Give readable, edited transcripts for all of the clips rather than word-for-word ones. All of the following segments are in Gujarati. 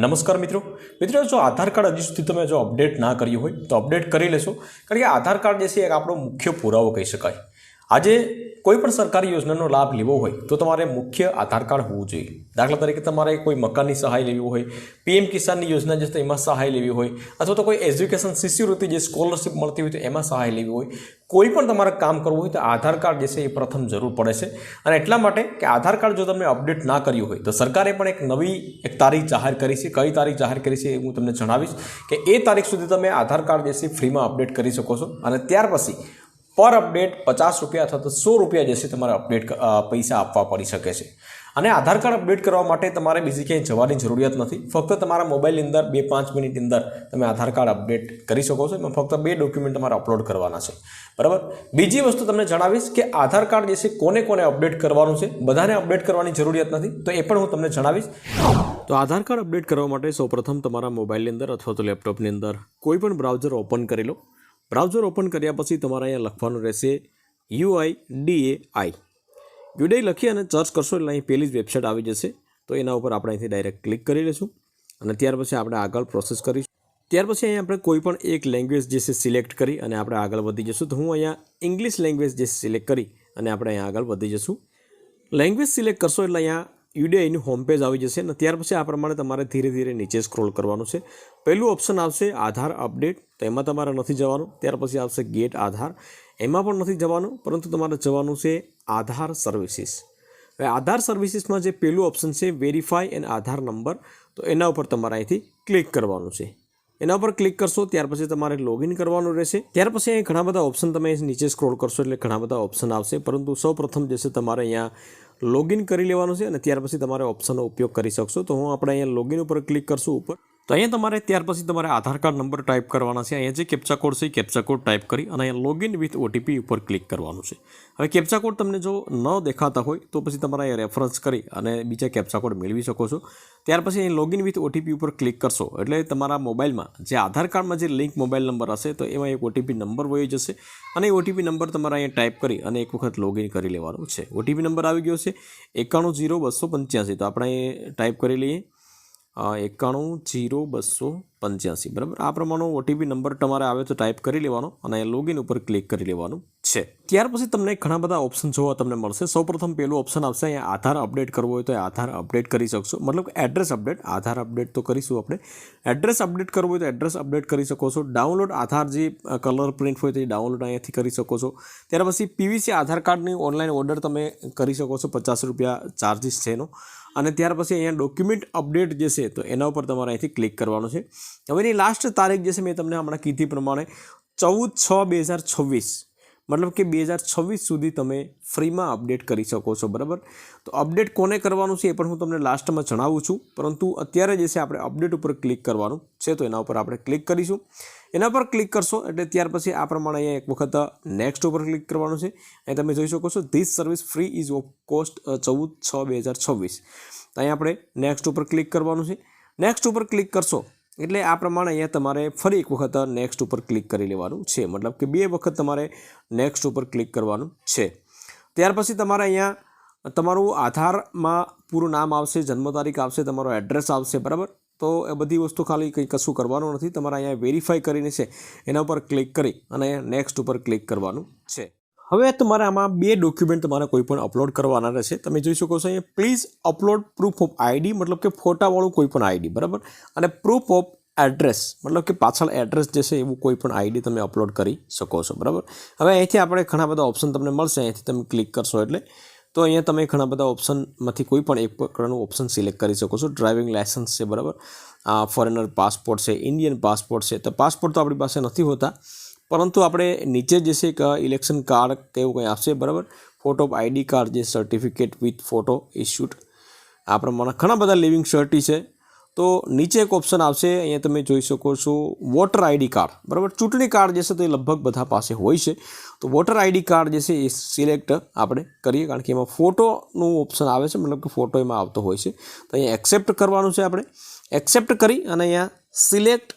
નમસ્કાર મિત્રો જો આધાર કાર્ડ હજી સુધી તમે જો અપડેટ ના કર્યું હોય તો અપડેટ કરી લેશો, કારણ કે આધાર કાર્ડ જે છે એક આપણો મુખ્ય પુરાવો કહી શકાય. આજે કોઈ પણ સરકારી યોજનાનો લાભ લેવો હોય તો તમારે મુખ્ય આધાર કાર્ડ હોવું જોઈએ. દાખલા તરીકે તમારે કોઈ મકાનની સહાય લેવી હોય, પીએમ કિસાનની યોજના જે છે એમાં સહાય લેવી હોય, અથવા તો કોઈ એજ્યુકેશન શિષ્યવૃત્તિ જે સ્કોલરશિપ મળતી હોય તો એમાં સહાય લેવી હોય, કોઈ પણ તમારે કામ કરવું હોય તો આધાર કાર્ડ જે છે એ પ્રથમ જરૂર પડે છે. અને એટલા માટે કે આધાર કાર્ડ જો તમે અપડેટ ના કર્યું હોય તો સરકારે પણ એક નવી તારીખ જાહેર કરી છે. કઈ તારીખ જાહેર કરી છે એ હું તમને જણાવીશ કે એ તારીખ સુધી તમે આધાર કાર્ડ જે છે ફ્રીમાં અપડેટ કરી શકો છો. અને ત્યાર પછી પર અપડેટ 50 રૂપિયા અથવા તો 100 રૂપિયા જે છે તમારે અપડેટ પૈસા આપવા પડી શકે છે. અને આધાર કાર્ડ અપડેટ કરવા માટે તમારે બીજી ક્યાંય જવાની જરૂરિયાત નથી. ફક્ત તમારા મોબાઈલની અંદર 2-5 મિનિટની અંદર તમે આધાર કાર્ડ અપડેટ કરી શકો છો. એમાં ફક્ત 2 ડોક્યુમેન્ટ તમારે અપલોડ કરવાના છે, બરાબર. બીજી વસ્તુ તમને જણાવીશ કે આધાર કાર્ડ જે છે કોને અપડેટ કરવાનું છે. બધાને અપડેટ કરવાની જરૂરિયાત નથી, તો એ પણ હું તમને જણાવીશ. તો આધાર કાર્ડ અપડેટ કરવા માટે સૌપ્રથમ તમારા મોબાઈલની અંદર અથવા તો લેપટોપની અંદર કોઈ પણ બ્રાઉઝર ઓપન કરી લો. બ્રાઉઝર ઓપન કર્યા પછી તમારે અહીંયા લખવાનું રહેશે UIDAI. લખી અને સર્ચ કરશો એટલે અહીં પહેલી જ વેબસાઇટ આવી જશે. તો એના ઉપર આપણે અહીંથી ડાયરેક્ટ ક્લિક કરી લઈશું અને ત્યાર પછી આપણે આગળ પ્રોસેસ કરીશું. ત્યાર પછી અહીંયા આપણે કોઈ પણ એક લેંગ્વેજ જે છે સિલેક્ટ કરી અને આપણે આગળ વધી જશું. તો હું અહીંયા ઇંગ્લિશ લેંગ્વેજ જે સિલેક્ટ કરી અને આપણે અહીંયા આગળ વધી જશું. લેંગ્વેજ સિલેક્ટ કરશો એટલે અહીંયા UIDAIનું હોમ પેજ આવી જશે અને ત્યાર પછી આ પ્રમાણે તમારે ધીરે ધીરે નીચે સ્ક્રોલ કરવાનું છે. પહેલું ઓપ્શન આવશે આધાર અપડેટ, તો એમાં તમારે નથી જવાનું. ત્યાર પછી આવશે ગેટ આધાર, એમાં પણ નથી જવાનું, પરંતુ તમારે જવાનું છે આધાર સર્વિસીસ. હવે આધાર સર્વિસીસમાં જે પહેલું ઓપ્શન છે વેરીફાઈ એન્ડ આધાર નંબર, તો એના ઉપર તમારે અહીંથી ક્લિક કરવાનું છે. એના ઉપર ક્લિક કરશો ત્યાર પછી તમારે લોગિન કરવાનું રહેશે. ત્યાર પછી અહીં ઘણા બધા ઓપ્શન તમે નીચે સ્ક્રોલ કરશો એટલે ઘણા બધા ઓપ્શન આવશે, પરંતુ સૌ પ્રથમ જે છે તમારે અહીંયા લોગિન કરી લેવાનું છે અને ત્યાર પછી તમારે ઓપ્શનનો ઉપયોગ કરી શકશો. તો હું આપણે અહીંયા લોગિન ઉપર ક્લિક કરશું ઉપર. તો અહીંયા તમારે ત્યાર પછી તમારે આધાર કાર્ડ નંબર ટાઈપ કરવાના છે. અહીંયા જે કેપ્ચા કોડ છે એ કેપ્ચા કોડ ટાઈપ કરી અને અહીંયા લોગિન વિથ OTP ઉપર ક્લિક કરવાનું છે. હવે કેપ્ચા કોડ તમને જો ન દેખાતા હોય તો પછી તમારે અહીંયા રેફરન્સ કરી અને બીજા કેપ્ચા કોડ મેળવી શકો છો. ત્યાર પછી અહીં લોગિન વિથ OTP ઉપર ક્લિક કરશો એટલે તમારા મોબાઈલમાં જે આધાર કાર્ડમાં જે લિંક મોબાઈલ નંબર હશે તો એમાં એક OTP નંબર વહી જશે અને એ OTP નંબર તમારે અહીંયા ટાઈપ કરી અને એક વખત લોગિન કરી લેવાનું છે. OTP નંબર આવી ગયો છે 910285. તો આપણે ટાઈપ કરી લઈએ 910285, બરાબર. આ પ્રમાણે OTP નંબર તમારે આવે તો ટાઈપ કરી લેવાનો અને અહીંયા લોગિન ઉપર ક્લિક કરી લેવાનું છે. ત્યાર પછી તમને ઘણા બધા ઓપ્શન જોવા તમને મળશે. સૌપ્રથમ પહેલું ઓપ્શન આવશે અહીંયા આધાર અપડેટ કરવું હોય તો આધાર અપડેટ કરી શકશો, મતલબ કે એડ્રેસ અપડેટ. આધાર અપડેટ તો કરીશું આપણે. એડ્રેસ અપડેટ કરવું હોય તો એડ્રેસ અપડેટ કરી શકો છો. ડાઉનલોડ આધાર જે કલર પ્રિન્ટ હોય તો એ ડાઉનલોડ અહીંયાથી કરી શકો છો. ત્યાર પછી PVC આધાર કાર્ડની ઓનલાઈન ઓર્ડર તમે કરી શકો છો, 50 રૂપિયા ચાર્જિસ છે એનો. અને ત્યાર પછી અહીંયા ડોક્યુમેન્ટ અપડેટ જે છે તો એના ઉપર તમારે અહીંથી ક્લિક કરવાનું છે. હવે એની લાસ્ટ તારીખ જે છે મેં તમને હમણાં કીધી પ્રમાણે 14/6/2026, મતલબ કે 2026 સુધી તમે ફ્રીમાં અપડેટ કરી શકો છો, બરાબર. તો અપડેટ કોને કરવાનું છે એ પણ હું તમને લાસ્ટમાં જણાવું છું, પરંતુ અત્યારે જે છે આપણે અપડેટ ઉપર ક્લિક કરવાનું છે. તો એના ઉપર આપણે ક્લિક કરીશું. એના પર ક્લિક કરશો એટલે ત્યાર પછી આ પ્રમાણે અહીંયા એક વખત નેક્સ્ટ ઉપર ક્લિક કરવાનું છે. અહીં તમે જોઈ શકો છો this service free ease of cost 14/6/2026. તો અહીંયા આપણે નેક્સ્ટ ઉપર ક્લિક કરવાનું છે. નેક્સ્ટ ઉપર ક્લિક કરશો એટલે આ પ્રમાણે અહીંયા તમારે ફરી એક વખત નેક્સ્ટ ઉપર ક્લિક કરી લેવાનું છે, મતલબ કે 2 વખત તમારે નેક્સ્ટ ઉપર ક્લિક કરવાનું છે. ત્યાર પછી તમારે અહીંયા તમારું આધારમાં પૂરું નામ આવશે, જન્મ તારીખ આવશે, તમારો એડ્રેસ આવશે, બરાબર. તો એ બધી વસ્તુ ખાલી કંઈ કશું કરવાનું નથી. તમારે અહીંયા વેરીફાઈ કરીને છે એના ઉપર ક્લિક કરી અને નેક્સ્ટ ઉપર ક્લિક કરવાનું છે. હવે તમારે આમાં 2 ડોક્યુમેન્ટ તમારે કોઈ પણ અપલોડ કરવાના રહેશે. તમે જોઈ શકો છો અહીંયા please upload proof of ID, મતલબ કે ફોટાવાળું કોઈ પણ ID, બરાબર. અને પ્રૂફ ઓફ એડ્રેસ, મતલબ કે પાછળ એડ્રેસ જે છે એવું કોઈ પણ ID તમે અપલોડ કરી શકો છો, બરાબર. હવે અહીંથી આપણે ઘણા બધા ઓપ્શન તમને મળશે. અહીંથી તમે ક્લિક કરશો એટલે તો અહીંયા તમે ઘણા બધા ઓપ્શનમાંથી કોઈ પણ એક પ્રકારનું ઓપ્શન સિલેક્ટ કરી શકો છો. ડ્રાઇવિંગ લાયસન્સ છે, બરાબર. ફોરેનર પાસપોર્ટ છે, ઇન્ડિયન પાસપોર્ટ છે. તો પાસપોર્ટ તો આપણી પાસે નથી હોતા, પરંતુ આપણે નીચે જે છે એક ઇલેક્શન કાર્ડ કે એવું કંઈ આવશે, બરાબર. ફોટો ઓફ ID કાર્ડ, જે સર્ટિફિકેટ વિથ ફોટો ઇસ્યુડ, આ પ્રમાણે ઘણા બધા લિવિંગ સર્ટી છે. તો નીચે એક ઓપ્શન આવશે, અહીંયા તમે જોઈ શકો છો વોટર ID કાર્ડ, બરાબર. ચૂંટણી કાર્ડ જે છે તો એ લગભગ બધા પાસે હોય છે. તો વોટર ID કાર્ડ જે છે એ સિલેક્ટ આપણે કરીએ, કારણ કે એમાં ફોટોનું ઓપ્શન આવે છે, મતલબ કે ફોટો એમાં આવતો હોય છે. તો અહીંયા એક્સેપ્ટ કરવાનું છે. આપણે એક્સેપ્ટ કરી અને અહીંયા સિલેક્ટ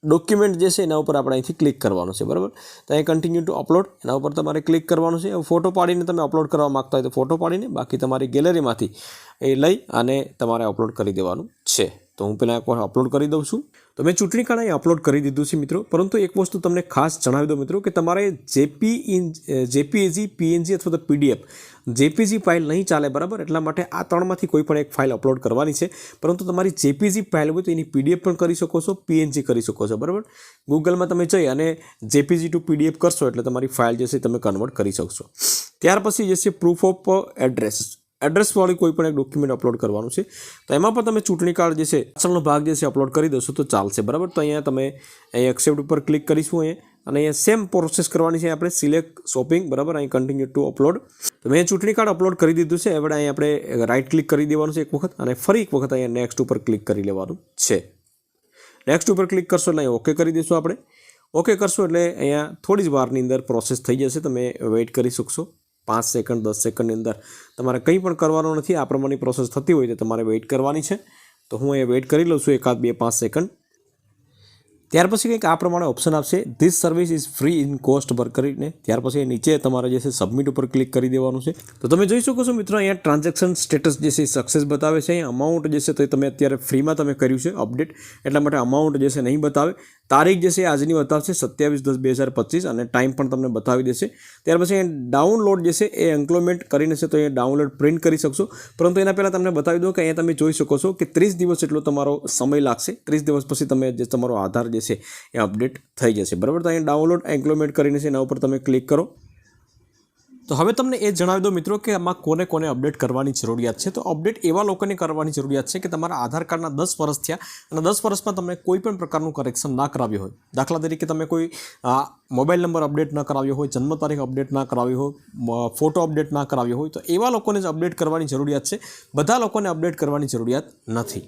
ડોક્યુમેન્ટ જે છે એના ઉપર આપણે અહીંથી ક્લિક કરવાનું છે, બરાબર. તો અહીં કન્ટિન્યુ ટુ અપલોડ એના ઉપર તમારે ક્લિક કરવાનું છે. ફોટો પાડીને તમે અપલોડ કરવા માગતા હોય તો ફોટો પાડીને, બાકી તમારી ગેલેરીમાંથી એ લઈ અને તમારે અપલોડ કરી દેવાનું છે. તો હું પહેલાં એકવાર અપલોડ કરી દઉં છું. તો મેં ચૂંટણી કાર્ડ અહીં અપલોડ કરી દીધું છે મિત્રો. પરંતુ એક વસ્તુ તમને ખાસ જણાવી દઉં મિત્રો કે તમારે જેપીઈજી, પીએનજી અથવા તો પીડીએફ જેપીજી ફાઇલ નહીં ચાલે, બરાબર. એટલા માટે આ ત્રણમાંથી કોઈ પણ એક ફાઇલ અપલોડ કરવાની છે. પરંતુ તમારી જેપીજી ફાઇલ હોય તો એની પીડીએફ પણ કરી શકો છો, પીએનજી કરી શકો છો, બરાબર. ગૂગલમાં તમે જઈ અને જેપીજી ટુ પીડીએફ કરશો એટલે તમારી ફાઇલ જે છે તમે કન્વર્ટ કરી શકશો. ત્યાર પછી જે છે પ્રૂફ ઓફ એડ્રેસવાળી કોઈ પણ એક ડોક્યુમેન્ટ અપલોડ કરવાનું છે. તો એમાં પણ તમે ચૂંટણી કાર્ડ જે છે પાછળનો ભાગ જે છે અપલોડ કરી દોશો તો ચાલશે, બરાબર. તો અહીંયા તમે અહીં એક્સેપ્ટ ઉપર ક્લિક કરીશું અહીંયા, અને અહીંયા સેમ પ્રોસેસ કરવાની છે આપણે. સિલેક્ટ શોપિંગ, બરાબર. અહીં કન્ટિન્યુ ટુ અપલોડ. તો મેં ચૂંટણી કાર્ડ અપલોડ કરી દીધું છે. હવે અહીં આપણે રાઇટ ક્લિક કરી દેવાનું છે એક વખત, અને ફરી એક વખત અહીંયા નેક્સ્ટ ઉપર ક્લિક કરી લેવાનું છે. નેક્સ્ટ ઉપર ક્લિક કરશો એટલે અહીં ઓકે કરી દઈશું આપણે. ઓકે કરશો એટલે અહીંયા થોડી જ વારની અંદર પ્રોસેસ થઈ જશે. તમે વેઇટ કરી શકશો 5 સેકન્ડ 10 સેકન્ડની અંદર. તમારે કંઈ પણ કરવાનું નથી. આ પ્રમાણેની પ્રોસેસ થતી હોય તો તમારે વેઇટ કરવાની છે. તો હું અહીંયા વેઇટ કરી લઉં છું 1 2 5 સેકન્ડ. ત્યાર પછી કંઈક આ પ્રમાણે ઓપ્શન આપશે, this service is free in cost પર કરીને. ત્યાર પછી નીચે તમારે જે છે સબમિટ ઉપર ક્લિક કરી દેવાનું છે. તો તમે જોઈ શકો છો મિત્રો અહીંયા ટ્રાન્ઝેક્શન સ્ટેટસ જે છે સક્સેસ બતાવે છે. અહીંયા અમાઉન્ટ જે છે તો તમે અત્યારે ફ્રીમાં તમે કર્યું છે અપડેટ, એટલા માટે અમાઉન્ટ જે છે નહીં બતાવે. તારીખ જે છે આજની બતાવશે 27/10/2025, અને ટાઈમ પણ તમને બતાવી દેશે. ત્યાર પછી અહીંયા ડાઉનલોડ જે છે એ એન્ક્લોમેન્ટ કરીને છે, તો અહીંયા ડાઉનલોડ પ્રિન્ટ કરી શકશો. પરંતુ એના પહેલાં તમને બતાવી દો કે અહીંયા તમે જોઈ શકો છો કે 30 દિવસ એટલો તમારો સમય લાગશે. 30 દિવસ પછી તમે જે તમારો આધાર જે છે એ અપડેટ થઈ જશે, બરાબર. તો અહીંયા ડાઉનલોડ એન્ક્લોમેન્ટ કરીને છે એના ઉપર તમે ક્લિક કરો. તો હવે તમને એ જણાવી દો મિત્રો કે આમાં કોને કોને અપડેટ કરવાની જરૂરિયાત છે. તો અપડેટ એવા લોકોને કરવાની જરૂરિયાત છે કે તમારા આધાર કાર્ડના 10 વર્ષ થયા અને 10 વર્ષમાં તમને કોઈ પણ પ્રકારનું કરેક્શન ના કરાવ્યું હોય. દાખલા તરીકે તમે કોઈ મોબાઈલ નંબર અપડેટ ના કરાવ્યો હોય, જન્મ તારીખ અપડેટ ના કરાવ્યો હોય, ફોટો અપડેટ ના કરાવ્યો હોય, તો એવા લોકોને જ અપડેટ કરવાની જરૂરિયાત છે. બધા લોકોને અપડેટ કરવાની જરૂરિયાત નથી.